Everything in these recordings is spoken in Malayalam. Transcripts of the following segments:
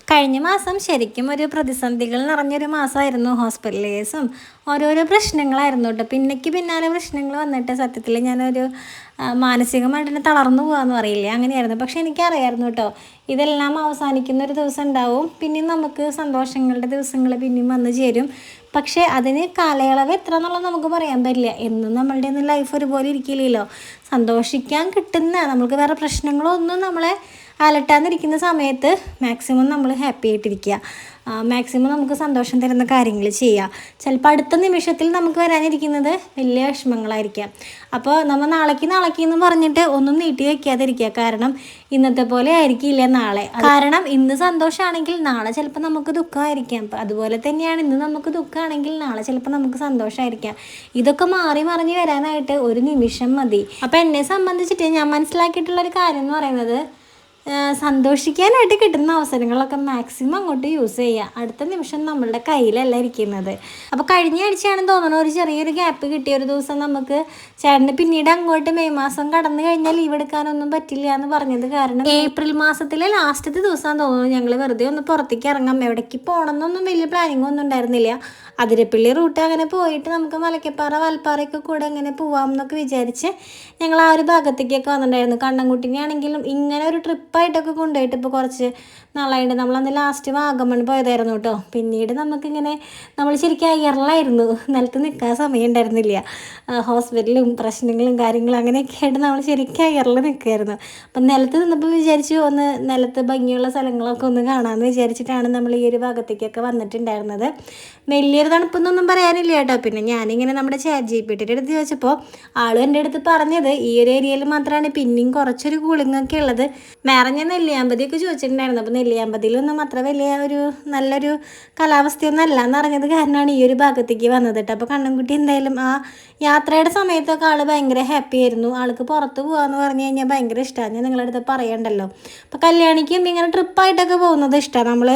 കഴിഞ്ഞ മാസം ശരിക്കും ഒരു പ്രതിസന്ധികൾ നിറഞ്ഞൊരു മാസമായിരുന്നു. ഹോസ്പിറ്റൽ കേസും ഓരോരോ പ്രശ്നങ്ങളായിരുന്നു കേട്ടോ. പിന്നാലെ പ്രശ്നങ്ങൾ വന്നിട്ട് സത്യത്തിൽ ഞാനൊരു മാനസികമായിട്ട് തന്നെ തളർന്നു പോകാമെന്ന് പറയില്ലേ, അങ്ങനെയായിരുന്നു. പക്ഷെ എനിക്കറിയായിരുന്നു കേട്ടോ, ഇതെല്ലാം അവസാനിക്കുന്ന ഒരു ദിവസം ഉണ്ടാവും. പിന്നെയും നമുക്ക് സന്തോഷങ്ങളുടെ ദിവസങ്ങൾ പിന്നെയും വന്നു ചേരും. പക്ഷേ അതിന് കാലയളവ് എത്ര എന്നുള്ളത് നമുക്ക് പറയാൻ പറ്റില്ല. എന്നും നമ്മളുടെ ഒന്നും ലൈഫ് ഒരുപോലെ ഇരിക്കില്ലല്ലോ. സന്തോഷിക്കാൻ കിട്ടുന്ന നമ്മൾക്ക് വേറെ പ്രശ്നങ്ങളൊന്നും നമ്മളെ അലട്ടാന്നിരിക്കുന്ന സമയത്ത് മാക്സിമം നമ്മൾ ഹാപ്പി ആയിട്ടിരിക്കുക, മാക്സിമം നമുക്ക് സന്തോഷം തരുന്ന കാര്യങ്ങൾ ചെയ്യുക. ചിലപ്പോൾ അടുത്ത നിമിഷത്തിൽ നമുക്ക് വരാനിരിക്കുന്നത് വലിയ വിഷമങ്ങളായിരിക്കാം. അപ്പോൾ നമ്മൾ നാളേക്ക് എന്ന് പറഞ്ഞിട്ട് ഒന്നും നീട്ടി വയ്ക്കാതിരിക്കുക. കാരണം ഇന്നത്തെ പോലെ ആയിരിക്കില്ല നാളെ. കാരണം ഇന്ന് സന്തോഷമാണെങ്കിൽ നാളെ ചിലപ്പോൾ നമുക്ക് ദുഃഖമായിരിക്കാം. അതുപോലെ തന്നെയാണ് ഇന്ന് നമുക്ക് ദുഃഖമാണെങ്കിൽ നാളെ ചിലപ്പോൾ നമുക്ക് സന്തോഷമായിരിക്കാം. ഇതൊക്കെ മാറി മറിഞ്ഞ് വരാനായിട്ട് ഒരു നിമിഷം മതി. അപ്പോൾ എന്നെ സംബന്ധിച്ചിട്ട് ഞാൻ മനസ്സിലാക്കിയിട്ടുള്ളൊരു കാര്യം എന്ന് പറയുന്നത്, സന്തോഷിക്കാനായിട്ട് കിട്ടുന്ന അവസരങ്ങളൊക്കെ മാക്സിമം അങ്ങോട്ട് യൂസ് ചെയ്യുക. അടുത്ത നിമിഷം നമ്മളുടെ കയ്യിലല്ല ഇരിക്കുന്നത്. അപ്പോൾ കഴിഞ്ഞ ആഴ്ചയാണെന്ന് തോന്നുന്നു ഒരു ചെറിയൊരു ഗ്യാപ്പ് കിട്ടിയ ഒരു ദിവസം നമുക്ക് ചേട്ടന് പിന്നീട് അങ്ങോട്ട് മെയ് മാസം കടന്നു കഴിഞ്ഞാൽ ലീവ് എടുക്കാനൊന്നും പറ്റില്ല എന്ന് പറഞ്ഞത് കാരണം ഏപ്രിൽ മാസത്തിലെ ലാസ്റ്റത്തെ ദിവസമാണെന്ന് തോന്നുന്നു ഞങ്ങൾ വെറുതെ ഒന്ന് പുറത്തേക്ക് ഇറങ്ങാം. എവിടേക്ക് പോകണമെന്നൊന്നും വലിയ പ്ലാനിങ് ഒന്നും ഉണ്ടായിരുന്നില്ല. അതിരപ്പള്ളി റൂട്ട് അങ്ങനെ പോയിട്ട് നമുക്ക് മലക്കപ്പാറ വാൽപ്പാറയൊക്കെ കൂടെ അങ്ങനെ പോവാം എന്നൊക്കെ വിചാരിച്ച് ഞങ്ങൾ ആ ഒരു ഭാഗത്തേക്കൊക്കെ വന്നിട്ടുണ്ടായിരുന്നു. കണ്ണൻകുട്ടിനെ ആണെങ്കിലും ഇങ്ങനെ ഒരു ട്രിപ്പായിട്ടൊക്കെ കൊണ്ടുപോയിട്ട് ഇപ്പോൾ കുറച്ച് നാളായിട്ട് നമ്മളന്ന് ലാസ്റ്റ് വാഗമൺ പോയതായിരുന്നു കേട്ടോ. പിന്നീട് നമുക്കിങ്ങനെ നമ്മൾ ശരിക്കും അയറിലായിരുന്നു, നിലത്ത് നിൽക്കാൻ സമയം ഉണ്ടായിരുന്നില്ല. ഹോസ്പിറ്റലും പ്രശ്നങ്ങളും കാര്യങ്ങളും അങ്ങനെയൊക്കെ ആയിട്ട് നമ്മൾ ശരിക്കും അയറിൽ നിൽക്കുമായിരുന്നു. അപ്പം നിലത്ത് നിന്നപ്പോൾ വിചാരിച്ചു ഒന്ന് നിലത്ത് ഭംഗിയുള്ള സ്ഥലങ്ങളൊക്കെ ഒന്ന് കാണാമെന്ന് വിചാരിച്ചിട്ടാണ് നമ്മൾ ഈ ഒരു ഭാഗത്തേക്കൊക്കെ വന്നിട്ടുണ്ടായിരുന്നത്. വലിയൊരു തണുപ്പൊന്നും പറയാനില്ല കേട്ടോ. പിന്നെ ഞാനിങ്ങനെ നമ്മുടെ ChatGPT അടുത്ത് ചോദിച്ചപ്പോൾ ആളും എൻ്റെ അടുത്ത് പറഞ്ഞത് ഈ ഒരു ഏരിയയിൽ മാത്രമാണ് പിന്നെയും കുറച്ചൊരു കൂളിങ്ങൊക്കെ ഉള്ളത്. വേറെ ഞാൻ നെല്ലിയാമ്പതിയൊക്കെ ചോദിച്ചിട്ടുണ്ടായിരുന്നു. അപ്പോൾ നെല്ലിയാമ്പതിയിലൊന്നും അത്ര വലിയ ഒരു നല്ലൊരു കാലാവസ്ഥയൊന്നും അല്ല എന്നറിഞ്ഞത് കാരണമാണ് ഈ ഒരു ഭാഗത്തേക്ക് വന്നത് കേട്ടോ. അപ്പോൾ കണ്ണൻകുട്ടി എന്തായാലും ആ യാത്രയുടെ സമയത്തൊക്കെ ആൾ ഭയങ്കര ഹാപ്പി ആയിരുന്നു. ആൾക്ക് പുറത്ത് പോകാമെന്ന് പറഞ്ഞു കഴിഞ്ഞാൽ ഭയങ്കര ഇഷ്ടമാണ്. ഞാൻ നിങ്ങളുടെ അടുത്ത് പറയണ്ടല്ലോ. അപ്പോൾ കല്യാണിക്കും ഇങ്ങനെ ട്രിപ്പായിട്ടൊക്കെ പോകുന്നത് ഇഷ്ടമാണ്. നമ്മൾ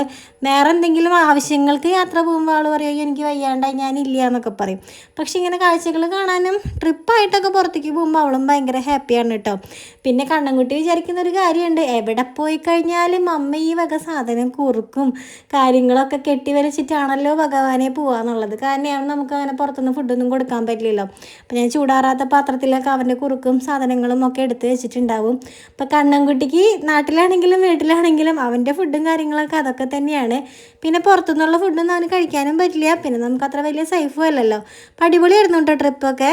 വേറെ എന്തെങ്കിലും ആവശ്യങ്ങൾക്ക് യാത്ര പോകുമ്പോൾ ആൾ പറയുക എനിക്ക് വയ്യാണ്ടായി ഞാനില്ല എന്നൊക്കെ പറയും. പക്ഷെ ഇങ്ങനെ കാഴ്ചകൾ കാണാനും ട്രിപ്പായിട്ടൊക്കെ പുറത്തേക്ക് പോകുമ്പോൾ അവളും ഭയങ്കര ഹാപ്പിയാണ് കേട്ടോ. പിന്നെ കണ്ണൻകുട്ടി വിചാരിക്കുന്ന ഒരു കാര്യമുണ്ട്, എവിടെ പോയി കഴിഞ്ഞാലും അമ്മ ഈ വക സാധനം കുറുക്കും കാര്യങ്ങളൊക്കെ കെട്ടി വരച്ചിട്ടാണല്ലോ ഭഗവാനെ പോവാന്നുള്ളത്. കാരണം നമുക്ക് അങ്ങനെ പുറത്തുനിന്ന് ഫുഡൊന്നും കൊടുക്കാൻ പറ്റില്ലല്ലോ. അപ്പം ഞാൻ ചൂടാറാത്ത പാത്രത്തിലൊക്കെ അവൻ്റെ കുറുക്കും സാധനങ്ങളും ഒക്കെ എടുത്ത് വെച്ചിട്ടുണ്ടാവും. അപ്പം കണ്ണൻകുട്ടിക്ക് നാട്ടിലാണെങ്കിലും വീട്ടിലാണെങ്കിലും അവൻ്റെ ഫുഡും കാര്യങ്ങളൊക്കെ അതൊക്കെ തന്നെയാണ്. പിന്നെ പുറത്തുനിന്നുള്ള ഫുഡൊന്നും അവന് കഴിക്കാനും പറ്റില്ല. പിന്നെ നമുക്ക് അത്ര വലിയ സേഫും അല്ലല്ലോ. അപ്പം അടിപൊളിയായിരുന്നു കേട്ടോ ട്രിപ്പൊക്കെ.